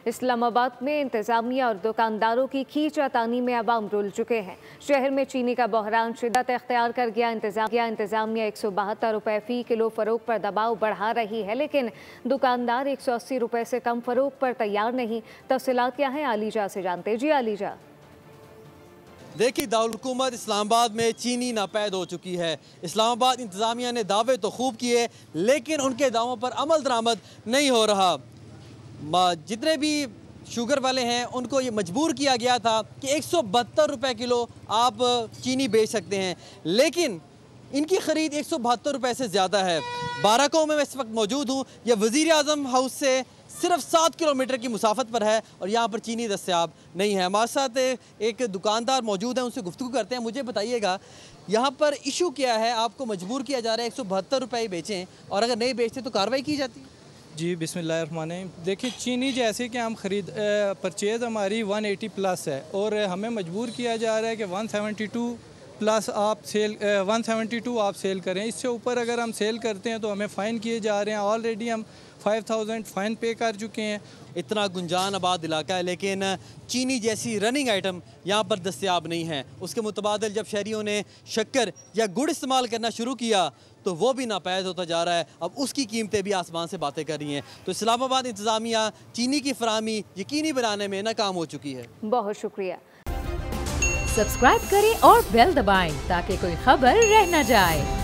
इस्लामाबाद में इंतजामिया और दुकानदारों की खींचातानी में अवाम रुल चुके हैं। शहर में चीनी का बहरान शिद्दत इख्तियार कर गया। इंतजामिया 172 रुपये फ़ी किलो फ़रोग पर दबाव बढ़ा रही है, लेकिन दुकानदार 180 रुपये से कम फ़रोग पर तैयार नहीं। तफसीलात क्या हैं, आलीजा से जानते। जी आलीजा। देखिए, दारुल हुकूमत इस्लामाबाद में चीनी नापैद हो चुकी है। इस्लामाबाद इंतज़ामिया ने दावे तो खूब किए, लेकिन उनके दावों पर अमल दरामद नहीं हो रहा। जितने भी शुगर वाले हैं उनको ये मजबूर किया गया था कि 172 रुपये किलो आप चीनी बेच सकते हैं, लेकिन इनकी ख़रीद 172 रुपये से ज़्यादा है। बाराकों में मैं इस वक्त मौजूद हूँ। यह वज़ीर आज़म हाउस से सिर्फ 7 किलोमीटर की मुसाफत पर है और यहाँ पर चीनी दस्तयाब नहीं है। हमारे साथ एक दुकानदार मौजूद है, उनसे गुफ्तगू करते हैं। मुझे बताइएगा, यहाँ पर इशू क्या है? आपको मजबूर किया जा रहा है 172 रुपये बेचें, और अगर नहीं बेचते तो कार्रवाई की जाती है? जी बिस्मिल्लाहिर्रहमानिर्रहीम। देखिए, चीनी जैसे कि हम परचेज़ हमारी 180 प्लस है और हमें मजबूर किया जा रहा है कि 172 प्लस आप 172 आप सेल करें। इससे ऊपर अगर हम सेल करते हैं तो हमें फ़ाइन किए जा रहे हैं। ऑलरेडी हम 5000 फ़ाइन पे कर चुके हैं। इतना गुंजान आबाद इलाका है, लेकिन चीनी जैसी रनिंग आइटम यहाँ पर दस्तयाब नहीं है। उसके मुतबादिल जब शहरियों ने शक्कर या गुड़ इस्तेमाल करना शुरू किया तो वो भी नापैद होता जा रहा है। अब उसकी कीमतें भी आसमान से बातें कर रही हैं। तो इस्लामाबाद इंतज़ामिया चीनी की फराहमी यकीनी बनाने में नाकाम हो चुकी है। बहुत शुक्रिया। सब्सक्राइब करें और बेल दबाएं ताकि कोई खबर रह न जाए।